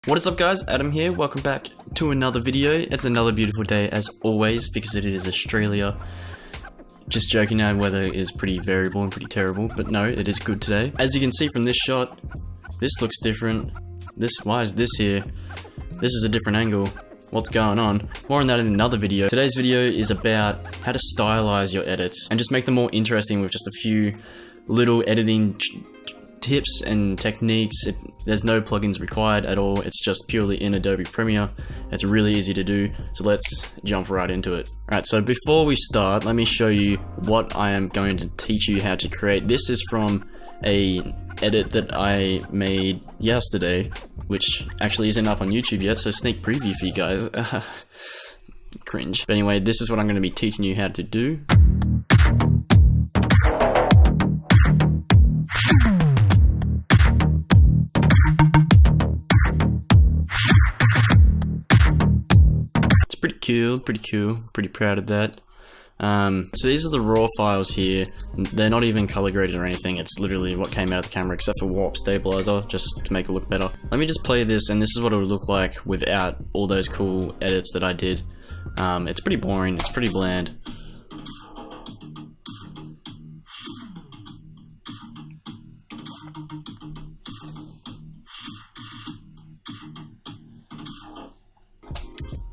What is up guys, Adam here, welcome back to another video. It's another beautiful day as always because it is Australia. Just joking, now weather is pretty variable and pretty terrible, but no, it is good today. As you can see from this shot, this looks different. Why is this here? This is a different angle. What's going on? More on that in another video. Today's video is about how to stylize your edits and just make them more interesting with just a few little editing tips and techniques. There's no plugins required at all. It's just purely in Adobe Premiere. It's really easy to do, so let's jump right into it. Alright, so before we start, let me show you what I am going to teach you how to create. This is from a edit that I made yesterday, which actually isn't up on YouTube yet, so sneak preview for you guys. Cringe. But anyway, this is what I'm going to be teaching you how to do. Pretty cool, pretty proud of that. So these are the raw files here. They're not even color graded or anything. It's literally what came out of the camera except for warp stabilizer, just to make it look better. Let me just play this, and this is what it would look like without all those cool edits that I did. It's pretty boring, it's pretty bland.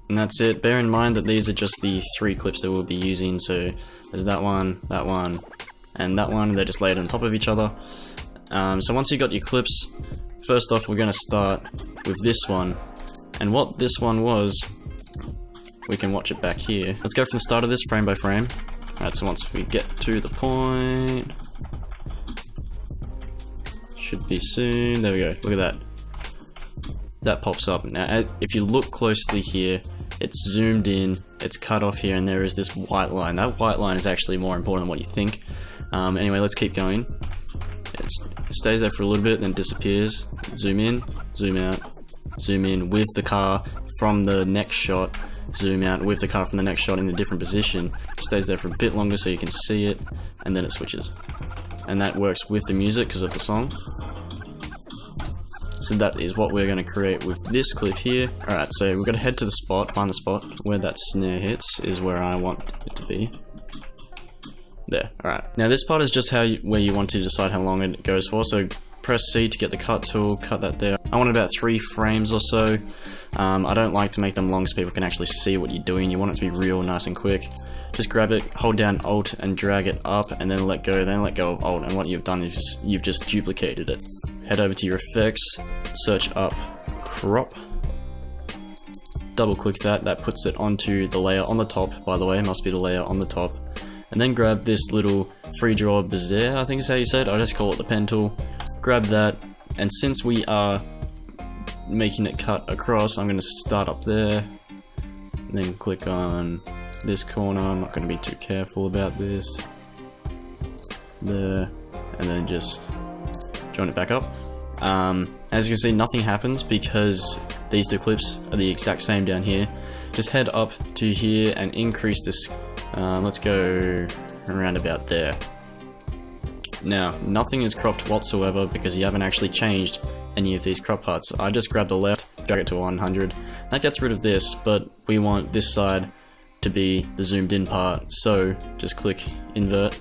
And that's it. Bear in mind that these are just the 3 clips that we'll be using, so there's that one, and that one. They're just laid on top of each other. So once you got your clips, first off we're going to start with this one. And what this one was, we can watch it back here. Let's go from the start of this frame by frame. Alright, so once we get to the point, should be soon, there we go, look at that. That pops up. Now if you look closely here, it's zoomed in, it's cut off here, and there is this white line. That white line is actually more important than what you think. Anyway, let's keep going. It stays there for a little bit, then disappears. Zoom in, zoom out, zoom in with the car from the next shot, zoom out with the car from the next shot in a different position. It stays there for a bit longer so you can see it, and then it switches. And that works with the music because of the song. So that is what we're going to create with this clip here. Alright, so we're going to head to the spot, find the spot where that snare hits is where I want it to be. There, alright. Now this part is just where you want to decide how long it goes for, so press C to get the cut tool, cut that there. I want about 3 frames or so. I don't like to make them long so people can actually see what you're doing. You want it to be real nice and quick. Just grab it, hold down Alt and drag it up, and then let go of Alt, and what you've done is you've just duplicated it. Head over to your effects, search up crop, double click that puts it onto the layer on the top, by the way, it must be the layer on the top, and then grab this little free draw bezier, I think is how you say it, I just call it the pen tool, grab that, and since we are making it cut across, I'm going to start up there, and then click on this corner. I'm not going to be too careful about this, there, and then just join it back up. As you can see, nothing happens because these 2 clips are the exact same down here. Just head up to here and increase this. Let's go around about there. Now, nothing is cropped whatsoever because you haven't actually changed any of these crop parts. I just grabbed the left, drag it to 100. That gets rid of this, but we want this side to be the zoomed in part. So just click invert.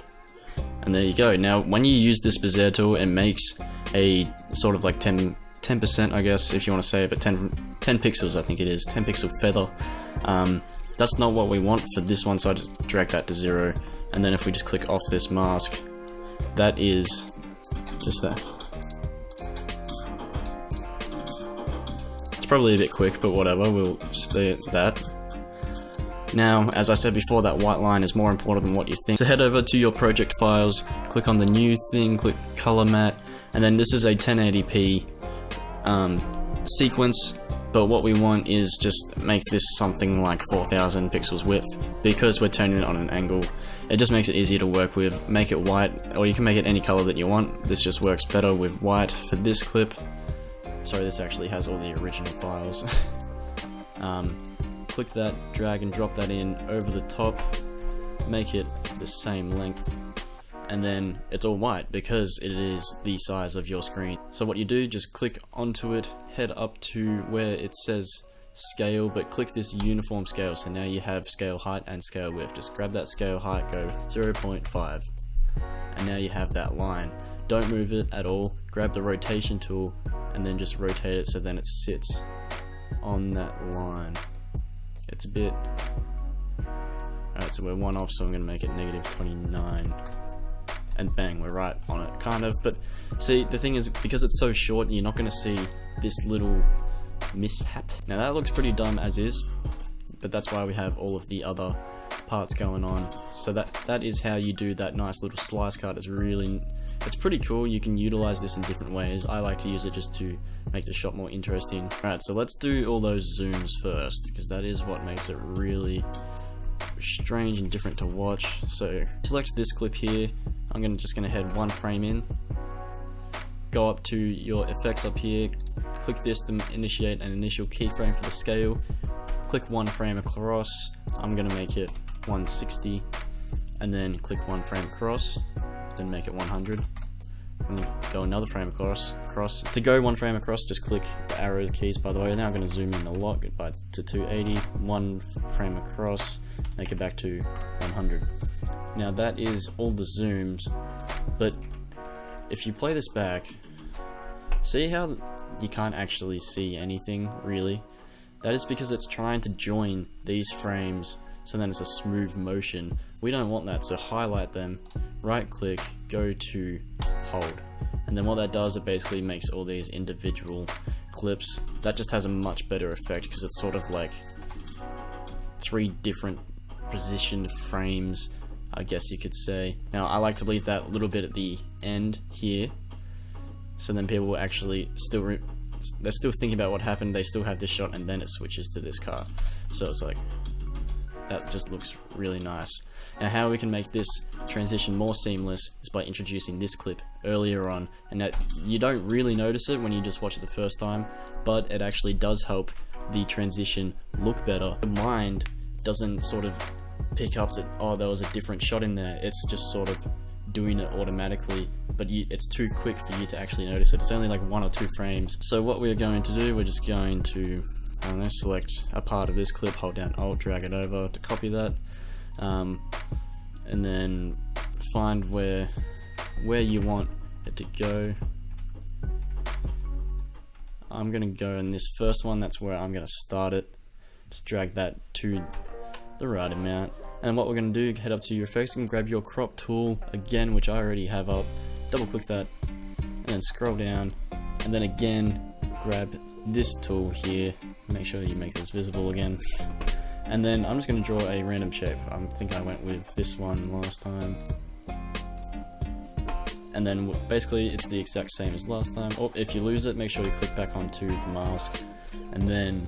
And there you go. Now, when you use this bezier tool, it makes a sort of like 10%, I guess, if you want to say it, but 10 pixels, I think it is, 10 pixel feather. That's not what we want for this one, so I just drag that to 0. And then if we just click off this mask, that is just that. It's probably a bit quick, but whatever, we'll stay at that. Now, as I said before, that white line is more important than what you think. So head over to your project files, click on the new thing, click color matte, and then this is a 1080p sequence, but what we want is just make this something like 4000 pixels width, because we're turning it on an angle. It just makes it easier to work with. Make it white, or you can make it any color that you want. This just works better with white for this clip. Sorry, this actually has all the original files. Click that, drag and drop that in over the top, make it the same length, and then it's all white because it is the size of your screen. So what you do, just click onto it, head up to where it says scale, but click this uniform scale. So now you have scale height and scale width. Just grab that scale height, go 0.5, and now you have that line. Don't move it at all. Grab the rotation tool and then just rotate it so then it sits on that line. It's a bit... Alright, so we're one off, so I'm going to make it -29. And bang, we're right on it, kind of. But see, the thing is, because it's so short, you're not going to see this little mishap. Now that looks pretty dumb as is, but that's why we have all of the other parts going on. So that is how you do that nice little slice cut. It's pretty cool. You can utilize this in different ways. I like to use it just to make the shot more interesting. Alright, so let's do all those zooms first, because that is what makes it really strange and different to watch. So select this clip here. I'm just gonna head one frame in, go up to your effects up here, click this to initiate an initial keyframe for the scale, click one frame across. I'm gonna make it 160, and then click one frame across, then make it 100, and go another frame across. To go one frame across, just click the arrow keys, by the way. Now I'm going to zoom in a lot, to 280, one frame across, make it back to 100. Now that is all the zooms, but if you play this back, see how you can't actually see anything, really? That is because it's trying to join these frames, so then it's a smooth motion. We don't want that, so highlight them, right click, go to hold. And then what that does, it basically makes all these individual clips. That just has a much better effect because it's sort of like 3 different positioned frames, I guess you could say. Now I like to leave that little bit at the end here, so then people will actually they're still thinking about what happened, they still have this shot, and then it switches to this car. So it's like, that just looks really nice. Now how we can make this transition more seamless is by introducing this clip earlier on, and that you don't really notice it when you just watch it the first time, but it actually does help the transition look better. The mind doesn't sort of pick up that, oh, there was a different shot in there. It's just sort of doing it automatically, but it's too quick for you to actually notice it. It's only like 1 or 2 frames. So what we're going to do, we're just going to select a part of this clip, hold down Alt, drag it over to copy that, and then find where you want it to go. I'm gonna go in this first one, that's where I'm gonna start it. Just drag that to the right amount, and what we're gonna do, head up to your effects and grab your crop tool again, which I already have up, double click that, and then scroll down, and then again grab this tool here, make sure you make this visible again, and then I'm just going to draw a random shape. I think I went with this one last time, and then basically it's the exact same as last time. Or if you lose it, make sure you click back onto the mask, and then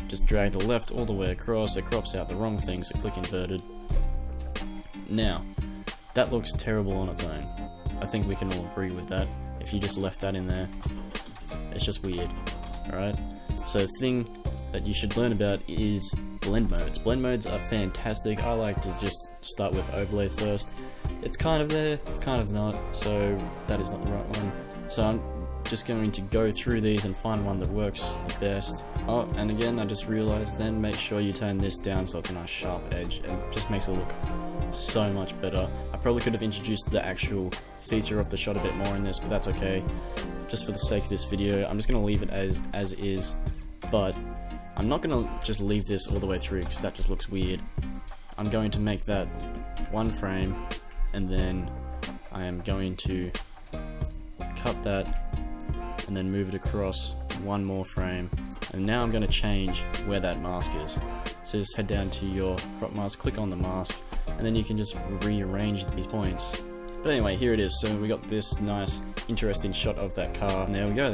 just drag the left all the way across. It crops out the wrong thing, so click inverted. Now that looks terrible on its own. I think we can all agree with that. If you just left that in there, it's just weird. Alright, so the thing that you should learn about is blend modes. Blend modes are fantastic. I like to just start with overlay first. It's kind of there, it's kind of not, so that is not the right one. So I'm just going to go through these and find one that works the best. Oh, and again, I just realized, then make sure you turn this down so it's a nice sharp edge. It just makes it look so much better. I probably could have introduced the actual feature of the shot a bit more in this, but that's okay. Just for the sake of this video, I'm just going to leave it as is, but I'm not going to just leave this all the way through because that just looks weird. I'm going to make that 1 frame, and then I am going to cut that and then move it across 1 more frame, and now I'm going to change where that mask is. So just head down to your crop mask, click on the mask, and then you can just rearrange these points. But anyway, here it is. So we got this nice, interesting shot of that car. And there we go.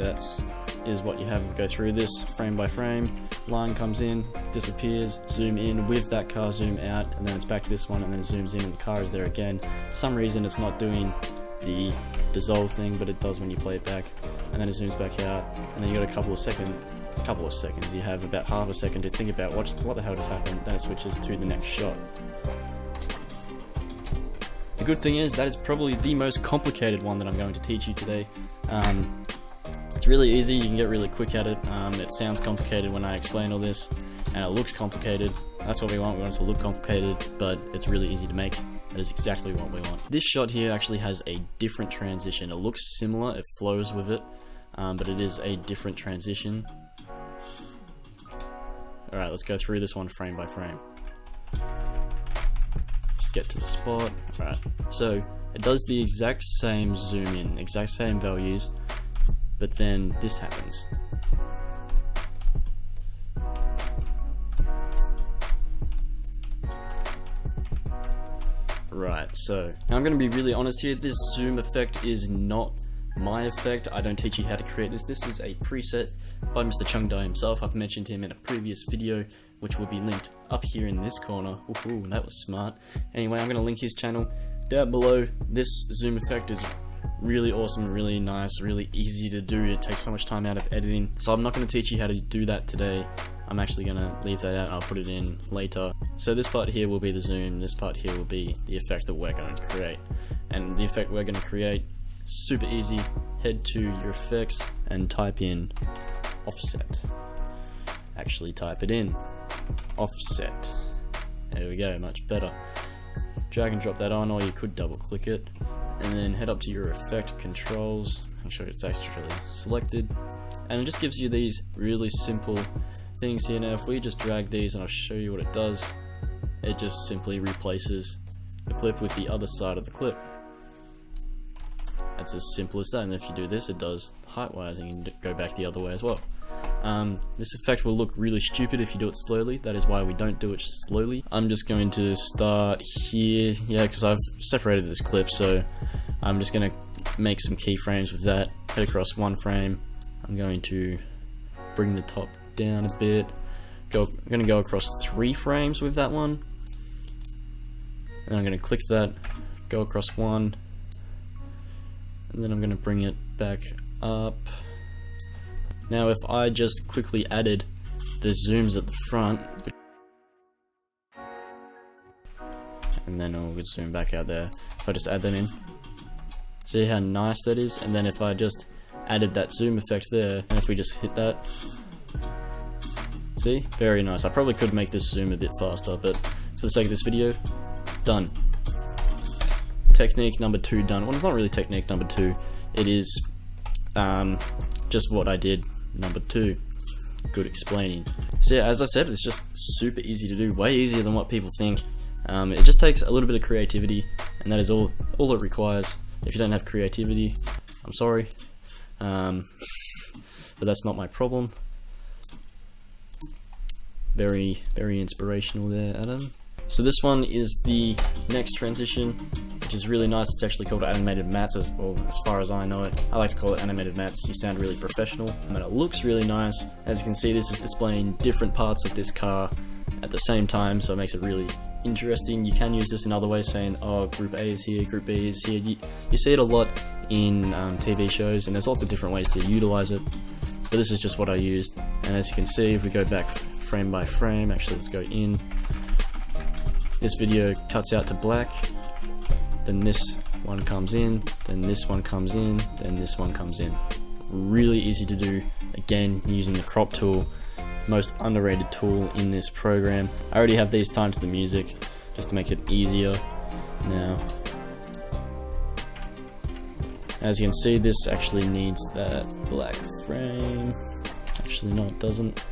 Is what you have. Go through this frame by frame. Line comes in, disappears, zoom in with that car, zoom out, and then it's back to this one, and then it zooms in, and the car is there again. For some reason, it's not doing the dissolve thing, but it does when you play it back. And then it zooms back out, and then you got a couple of seconds. You have about half a second to think about what the hell just happened. Then it switches to the next shot. The good thing is that is probably the most complicated one that I'm going to teach you today. It's really easy, you can get really quick at it. It sounds complicated when I explain all this, and it looks complicated. That's what we want it to look complicated, but it's really easy to make. That is exactly what we want. This shot here actually has a different transition. It looks similar, it flows with it, but it is a different transition. Alright, let's go through this one frame by frame. Just get to the spot. Alright, so it does the exact same zoom in, exact same values, but then this happens. Right, so now I'm going to be really honest here. This zoom effect is not my effect. I don't teach you how to create this. This is a preset by Mr. Chung Dai himself. I've mentioned him in a previous video, which will be linked up here in this corner. Ooh, that was smart. Anyway, I'm going to link his channel down below. This zoom effect is really awesome, really nice, really easy to do. It takes so much time out of editing. So I'm not going to teach you how to do that today. I'm actually going to leave that out. I'll put it in later. So this part here will be the zoom. This part here will be the effect that we're going to create. And the effect we're going to create, super easy. Head to your effects and type in offset. Actually type it in. Offset. There we go, much better. Drag and drop that on, or you could double click it. And then head up to your effect controls. Make sure it's actually selected. And it just gives you these really simple things here. Now if we just drag these, and I'll show you what it does, it just simply replaces the clip with the other side of the clip. That's as simple as that. And if you do this, it does height wise, and you can go back the other way as well. This effect will look really stupid if you do it slowly. That is why we don't do it slowly. I'm just going to start here, yeah, because I've separated this clip, so I'm just going to make some keyframes with that. Head across one frame. I'm going to bring the top down a bit. I'm going to go across 3 frames with that one. And I'm going to click that, go across 1, and then I'm going to bring it back up. Now if I just quickly added the zooms at the front, and then I'll zoom back out there, if I just add them in, see how nice that is? And then if I just added that zoom effect there, and if we just hit that, see? Very nice. I probably could make this zoom a bit faster, but for the sake of this video, done. Technique number 2 done. Well, it's not really technique number 2, it is just what I did number 2. Good explaining. So yeah, as I said, it's just super easy to do, way easier than what people think. It just takes a little bit of creativity, and that is all it requires. If you don't have creativity, I'm sorry, but that's not my problem. Very, very inspirational there, Adam. So this one is the next transition, which is really nice. It's actually called animated mats, as far as I know it. I like to call it animated mats. You sound really professional, and it looks really nice. As you can see, this is displaying different parts of this car at the same time, so it makes it really interesting. You can use this in other ways, saying, oh, group A is here, group B is here. You see it a lot in TV shows, and there's lots of different ways to utilize it, but this is just what I used. And as you can see, if we go back frame by frame, actually let's go in, this video cuts out to black, then this one comes in, then this one comes in, then this one comes in. Really easy to do, again using the crop tool, most underrated tool in this program. I already have these timed to the music just to make it easier. Now as you can see, this actually needs that black frame. Actually no, it doesn't.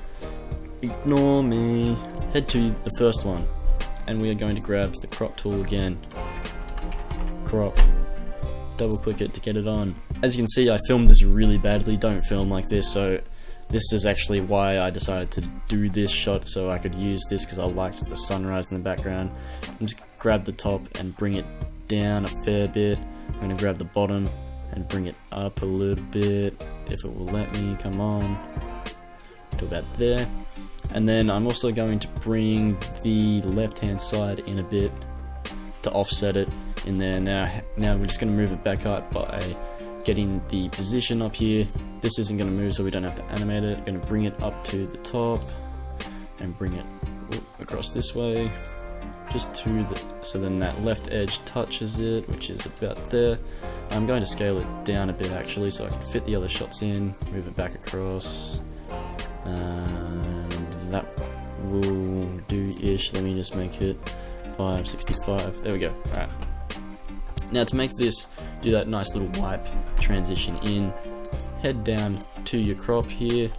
Ignore me. Head to the first one, and we are going to grab the crop tool again. Crop. Double click it to get it on. As you can see, I filmed this really badly. Don't film like this. So this is actually why I decided to do this shot, so I could use this, because I liked the sunrise in the background. And just grab the top and bring it down a fair bit. I'm going to grab the bottom and bring it up a little bit, if it will let me. Come on. To about there. And then I'm also going to bring the left hand side in a bit to offset it in there. Now we're just going to move it back up by getting the position up here. This isn't going to move, so we don't have to animate it. I'm going to bring it up to the top and bring it across this way. just to the, so then that left edge touches it, which is about there. I'm going to scale it down a bit actually, so I can fit the other shots in, move it back across, and that will do-ish. Let me just make it 565. There we go. Alright. Now to make this do that nice little wipe transition in, head down to your crop here,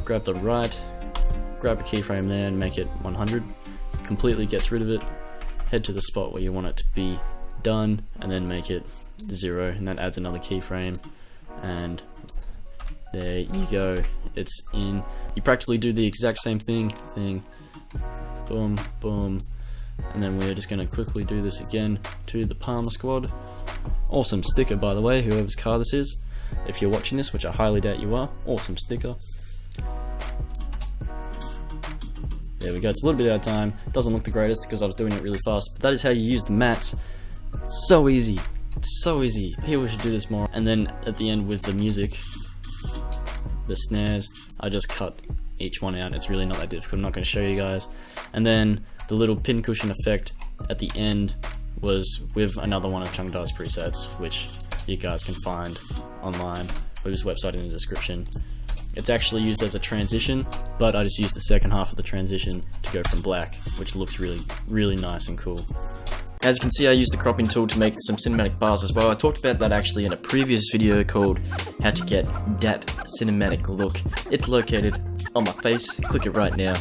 grab the right, grab a keyframe there and make it 100. Completely gets rid of it. Head to the spot where you want it to be done and then make it 0, and that adds another keyframe, and there you go, it's in. You practically do the exact same thing, boom, boom, and then we're just going to quickly do this again to the Palmer Squad. Awesome sticker, by the way, whoever's car this is. If you're watching this, which I highly doubt you are, awesome sticker. There we go, it's a little bit out of time. Doesn't look the greatest because I was doing it really fast, but that is how you use the mats. It's so easy. It's so easy. People should do this more. And then at the end with the music, the snares, I just cut each one out. It's really not that difficult. I'm not going to show you guys. And then the little pincushion effect at the end was with another one of Chung Da's presets, which you guys can find online with his website in the description. It's actually used as a transition, but I just used the second half of the transition to go from black, which looks really, really nice and cool. As you can see, I used the cropping tool to make some cinematic bars as well. I talked about that actually in a previous video called how to get that cinematic look. It's located on my face. Click it right now.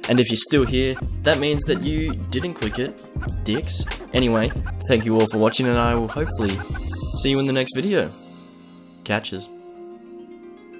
And if you're still here, that means that you didn't click it, dicks. Anyway, thank you all for watching, and I will hopefully see you in the next video. Catches.